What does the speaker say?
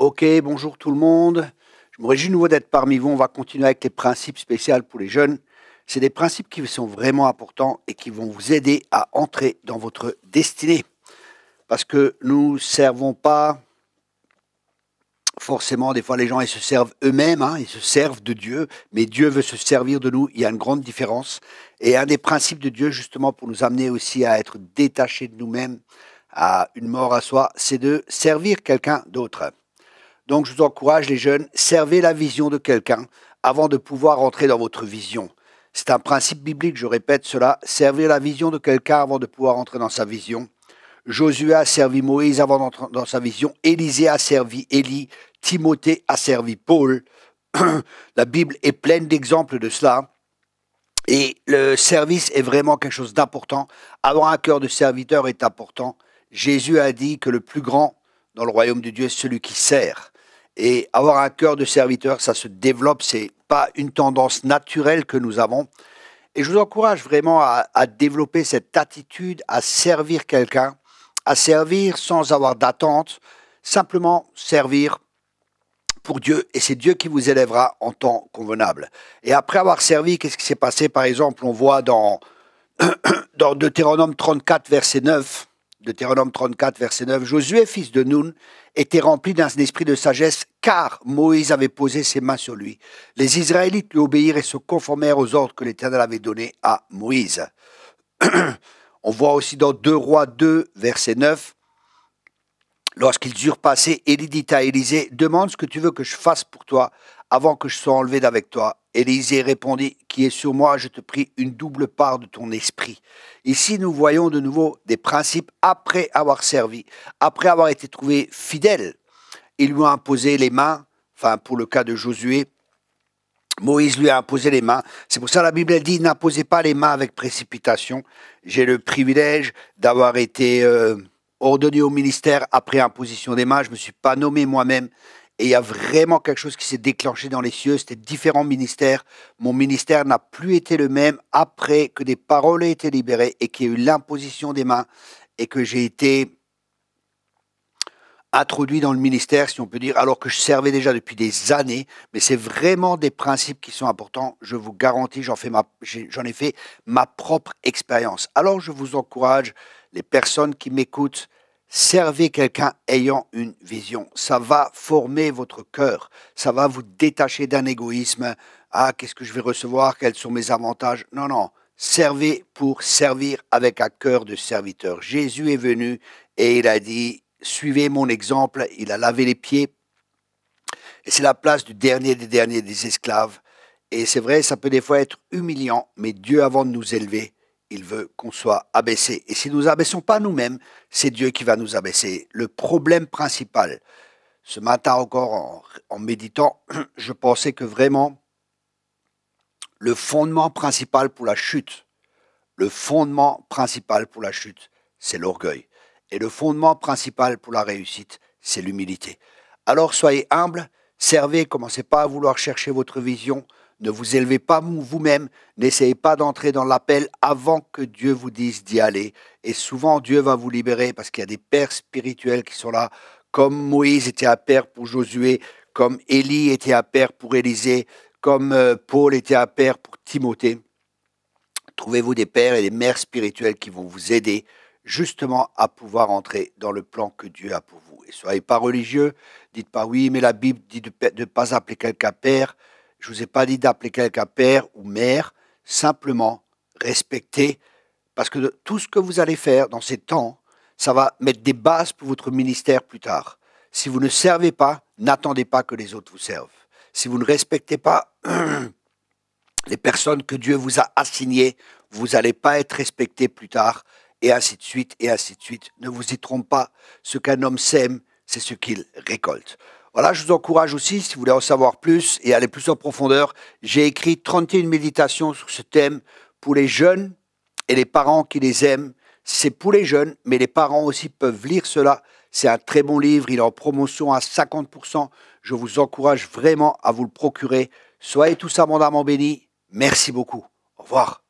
Ok, bonjour tout le monde. Je me réjouis de nouveau d'être parmi vous. On va continuer avec les principes spéciaux pour les jeunes. C'est des principes qui sont vraiment importants et qui vont vous aider à entrer dans votre destinée. Parce que nous ne servons pas forcément, des fois les gens ils se servent eux-mêmes, ils se servent de Dieu, mais Dieu veut se servir de nous. Il y a une grande différence. Et un des principes de Dieu, justement, pour nous amener aussi à être détachés de nous-mêmes, à une mort à soi, c'est de servir quelqu'un d'autre. Donc, je vous encourage, les jeunes, servez la vision de quelqu'un avant de pouvoir entrer dans votre vision. C'est un principe biblique, je répète cela. Servir la vision de quelqu'un avant de pouvoir entrer dans sa vision. Josué a servi Moïse avant d'entrer dans sa vision. Élisée a servi Élie. Timothée a servi Paul. La Bible est pleine d'exemples de cela. Et le service est vraiment quelque chose d'important. Avoir un cœur de serviteur est important. Jésus a dit que le plus grand dans le royaume de Dieu est celui qui sert. Et avoir un cœur de serviteur, ça se développe, c'est pas une tendance naturelle que nous avons. Et je vous encourage vraiment à développer cette attitude, à servir quelqu'un, à servir sans avoir d'attente, simplement servir pour Dieu, et c'est Dieu qui vous élèvera en temps convenable. Et après avoir servi, qu'est-ce qui s'est passé? Par exemple, on voit dans Deutéronome 34, verset 9, Deutéronome 34, verset 9, Josué, fils de Nun, était rempli d'un esprit de sagesse, car Moïse avait posé ses mains sur lui. Les Israélites lui obéirent et se conformèrent aux ordres que l'Éternel avait donnés à Moïse. On voit aussi dans 2 Rois 2, verset 9, lorsqu'ils eurent passé, Élie dit à Élisée, demande ce que tu veux que je fasse pour toi avant que je sois enlevé d'avec toi. Élisée répondit, qui est sur moi, je te prie une double part de ton esprit. Ici, nous voyons de nouveau des principes après avoir servi, après avoir été trouvé fidèle. Ils lui ont imposé les mains, enfin pour le cas de Josué, Moïse lui a imposé les mains. C'est pour ça que la Bible dit, n'imposez pas les mains avec précipitation. J'ai le privilège d'avoir été ordonné au ministère après imposition des mains. Je ne me suis pas nommé moi-même. Et il y a vraiment quelque chose qui s'est déclenché dans les cieux. C'était différents ministères. Mon ministère n'a plus été le même après que des paroles aient été libérées et qu'il y a eu l'imposition des mains et que j'ai été introduit dans le ministère, si on peut dire, alors que je servais déjà depuis des années. Mais c'est vraiment des principes qui sont importants. Je vous garantis, j'en ai fait ma propre expérience. Alors je vous encourage, les personnes qui m'écoutent, servez quelqu'un ayant une vision. Ça va former votre cœur. Ça va vous détacher d'un égoïsme. Ah, qu'est-ce que je vais recevoir? Quels sont mes avantages? Non, non. Servez pour servir avec un cœur de serviteur. Jésus est venu et il a dit, suivez mon exemple. Il a lavé les pieds. Et c'est la place du dernier des esclaves. Et c'est vrai, ça peut des fois être humiliant, mais Dieu, avant de nous élever, il veut qu'on soit abaissé. Et si nous n'abaissons pas nous-mêmes, c'est Dieu qui va nous abaisser. Le problème principal, ce matin encore en méditant, je pensais que vraiment, le fondement principal pour la chute, c'est l'orgueil. Et le fondement principal pour la réussite, c'est l'humilité. Alors soyez humbles, servez, commencez pas à vouloir chercher votre vision, ne vous élevez pas vous-même, n'essayez pas d'entrer dans l'appel avant que Dieu vous dise d'y aller. Et souvent, Dieu va vous libérer parce qu'il y a des pères spirituels qui sont là, comme Moïse était un père pour Josué, comme Élie était un père pour Élisée, comme Paul était un père pour Timothée. Trouvez-vous des pères et des mères spirituels qui vont vous aider justement à pouvoir entrer dans le plan que Dieu a pour vous. Et soyez pas religieux, dites pas oui, mais la Bible dit de ne pas appeler quelqu'un père. Je ne vous ai pas dit d'appeler quelqu'un père ou mère, simplement respectez, parce que tout ce que vous allez faire dans ces temps, ça va mettre des bases pour votre ministère plus tard. Si vous ne servez pas, n'attendez pas que les autres vous servent. Si vous ne respectez pas les personnes que Dieu vous a assignées, vous n'allez pas être respecté plus tard, et ainsi de suite, et ainsi de suite. Ne vous y trompez pas, ce qu'un homme sème, c'est ce qu'il récolte. Voilà, je vous encourage aussi, si vous voulez en savoir plus et aller plus en profondeur, j'ai écrit 31 méditations sur ce thème pour les jeunes et les parents qui les aiment. C'est pour les jeunes, mais les parents aussi peuvent lire cela. C'est un très bon livre, il est en promotion à 50%. Je vous encourage vraiment à vous le procurer. Soyez tous abondamment bénis. Merci beaucoup. Au revoir.